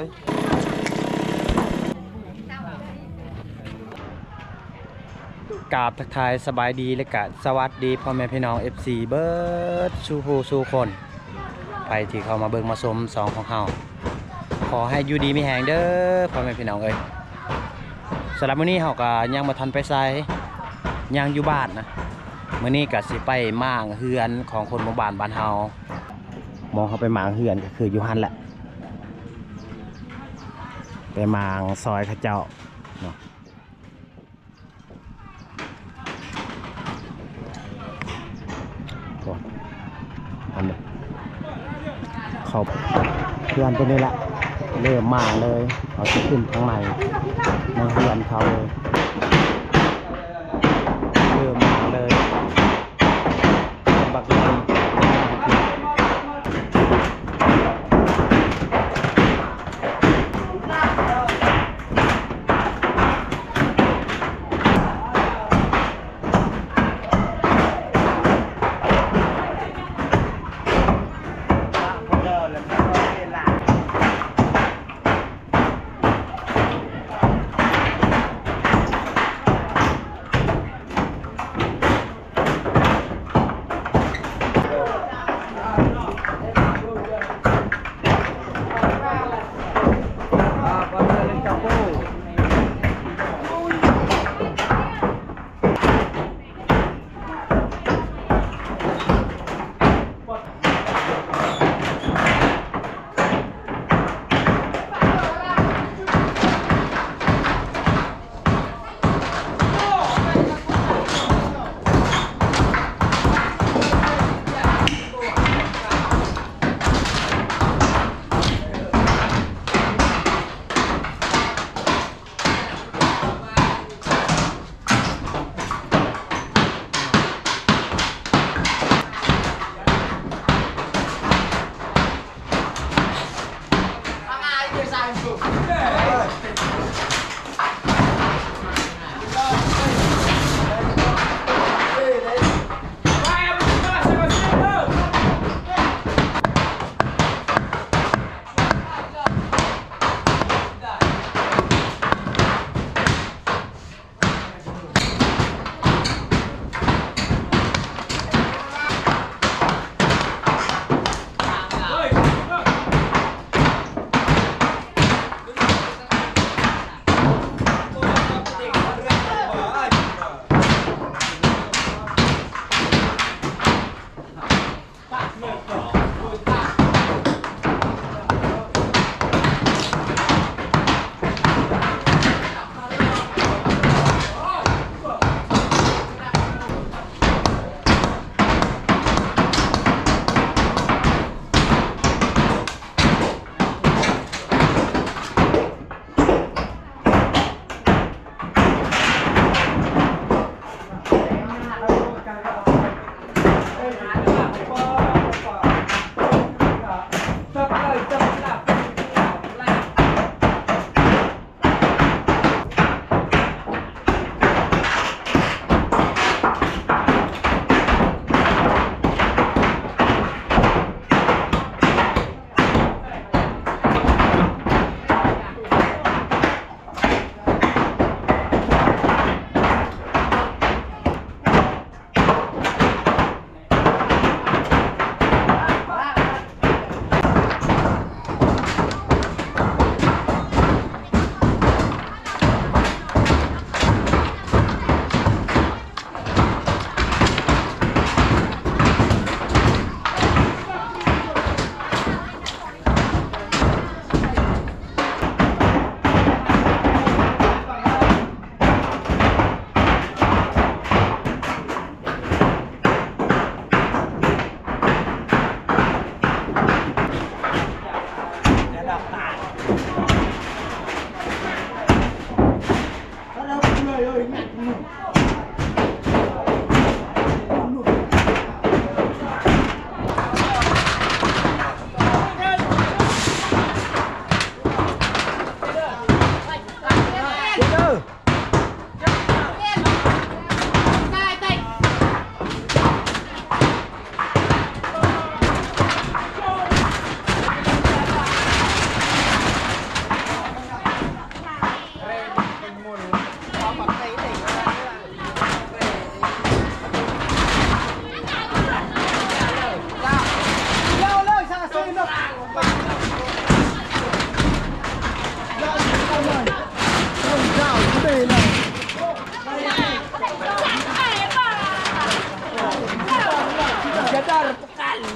อ้ยกราบทักทายสบายดีและกะสวัสดีพ่อแม่พี่น้อง FC เบิร์ดสู่ผู้สู่คนไปที่เข้ามาเบิ่งมาชมสองของเฮาขอให้อยู่ดีมีแหงเด้อพ่อแม่พี่น้องเอ้ยสำหรับมื้อนี้เฮาก็ยังบ่ทันไปไสยังอยู่บ้านนะมื้อนี้ก็สิไปมางเฮือนของคนหมู่บ้านบ้านเฮามองเข้าไปมางเฮือนก็คืออยู่หั่นแหละไปมางซอยเขาเจ้าเนาะอันนี้เข้าเฮือนตัวนี้แหละเริ่มมางเลยเอาสิขึ้นข้างในเฮือนเขาเลยเริ่มมางเลยบักเลย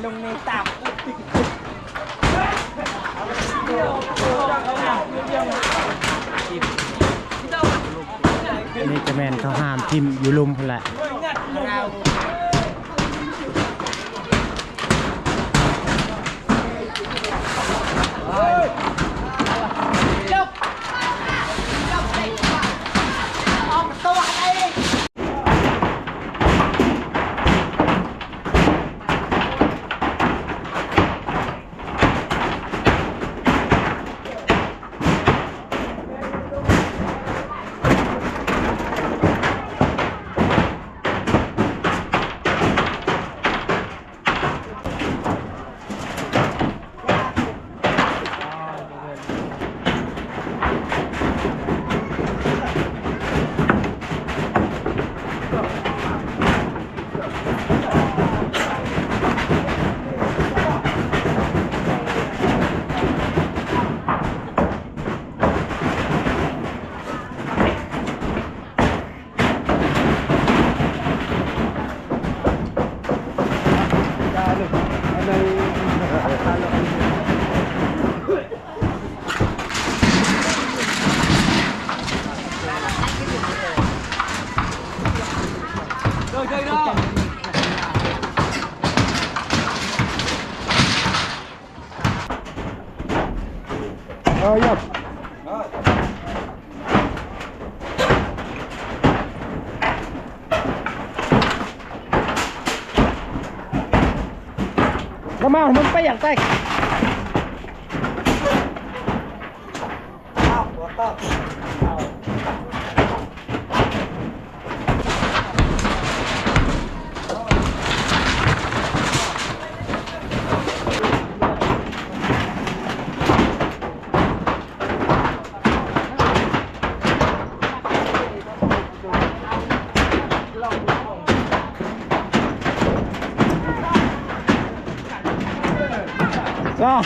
ลงในตับนี่จะแม่นเขาห้ามทิ่มอยู่ลุมพุ่นแหละยับก็มามันไปอย่างไรก็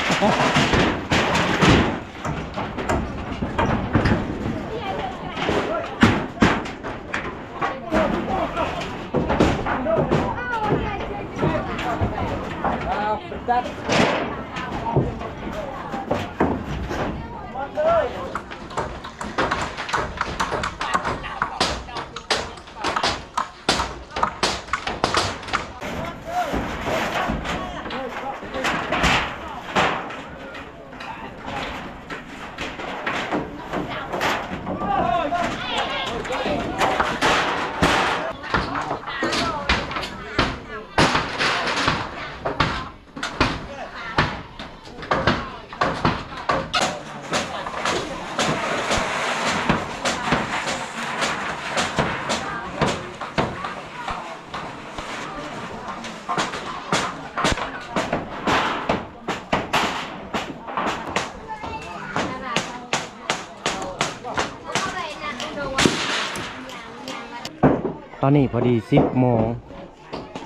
ตอนนี้พอดี10 โมง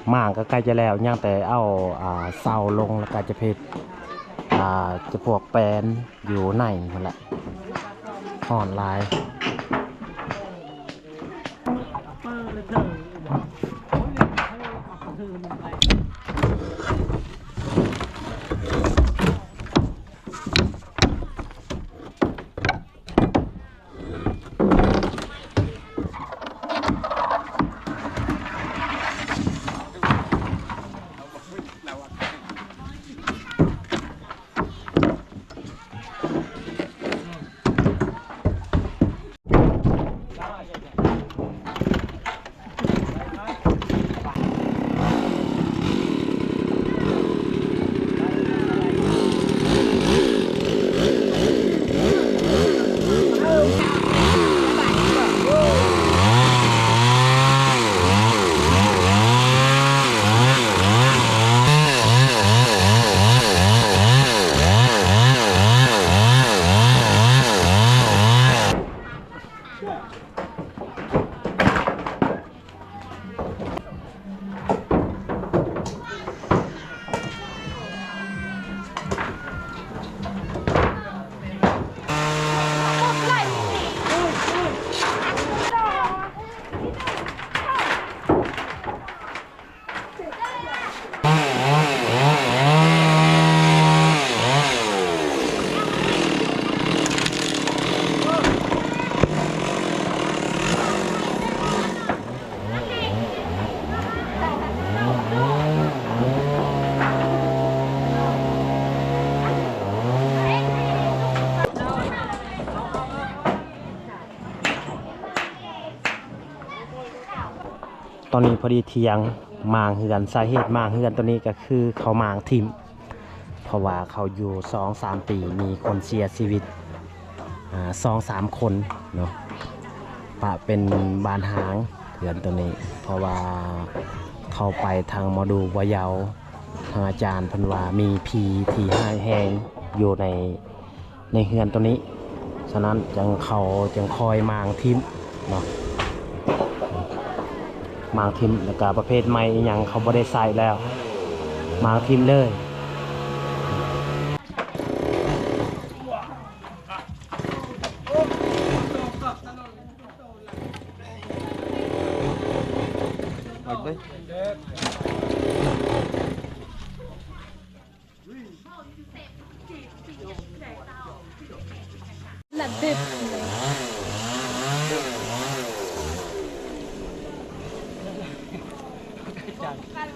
หม่างก็ใกล้จะแล้วย่างแต่เอาเสาลงแล้วก็จะเพชรจะพวกแปลนอยู่ในนั่นแหละห่อนลาย อนนี้พอดีเที่ยงมางเฮือนสาเหตุมางเฮือนตัวนี้ก็คือเขามางทิมเพราะว่าเขาอยู่ 2-3 ปีมีคนเสียชีวิต2-3 คนเนาะปะเป็นบานหางเฮือนตัวนี้เพราะว่าเข้าไปทางหมอดูบ่เยาทางอาจารย์เพิ่นว่ามีผีที่หายแฮงอยู่ในเฮือนตัวนี้ฉะนั้นจึงคอยมางทิมเนาะมางทิมแล้วก็ประเภทใหม่อีหยังเขาบ่ได้ใส่แล้วมางทิมเลยlà đẹp Hãy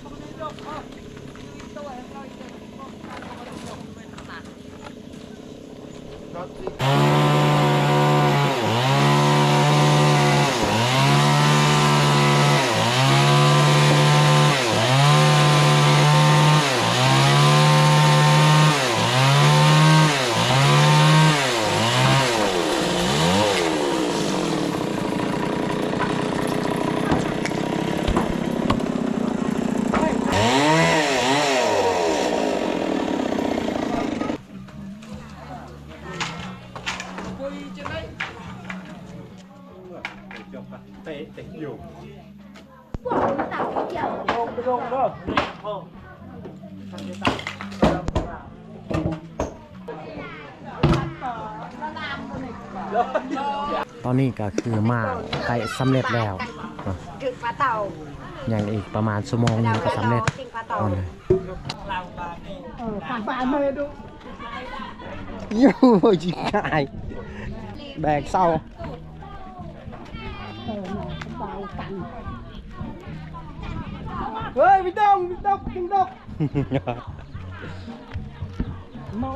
ตอนนี้ก็คือมาใกล้สำเร็จแล้วจึกปลาเต่าอย่างอีกประมาณชั่วโมงนึงก็สำเร็จอ๋อเลยฝากบ้านมาเลยดูยูจิกายแบกเศร้าเฮ้ยพี่ต้องเมา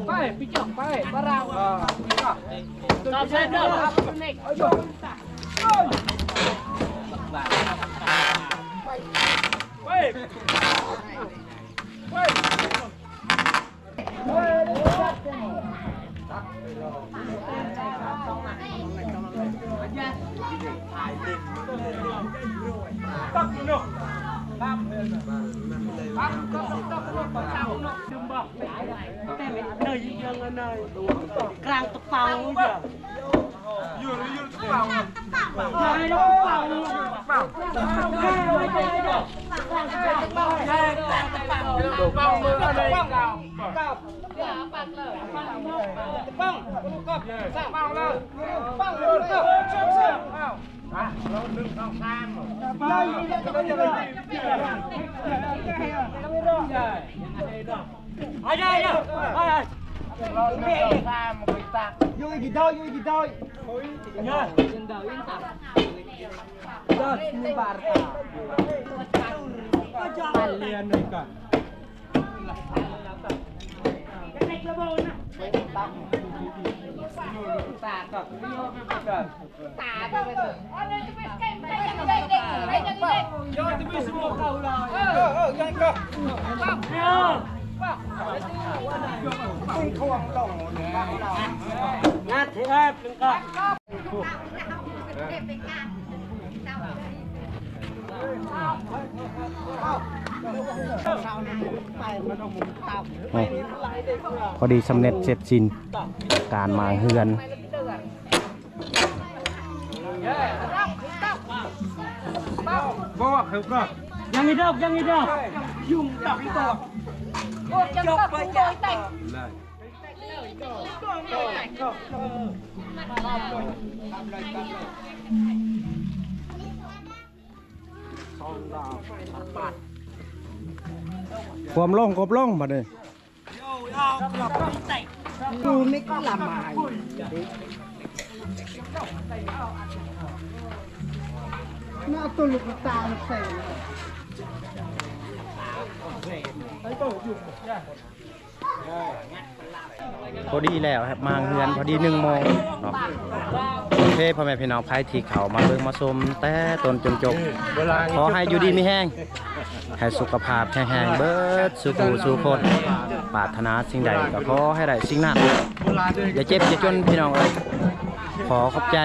ไปพี่จ่องไปบ้านเราตอบเส้นเด้อกลางตะเปาอยู่กระเป๋า พอดีสำเร็จเสร็จสิ้นการมาเฮือนยังอีดอกยุ่งตับอีกตัวจบไปจ้ะความล่องกบล่องมาเลยดูไม่ก็ลำมาน่าตัวลูกตาใส่พอดีแล้วครับมาเฮือนพอดี1 โมงเนาะโอเคพ่อแม่พี่น้องไผที่เขามาเบิ่งมาชมแต่ต้นจนจบขอให้อยู่ดีมีแห้งให้สุขภาพแข็งแรงเบิดสุขสู่คนปรารถนาสิ่งใดก็ขอให้ได้สิ่งนั้นอย่าเจ็บอย่าจนพี่น้องเอ้ยขอขอบใจ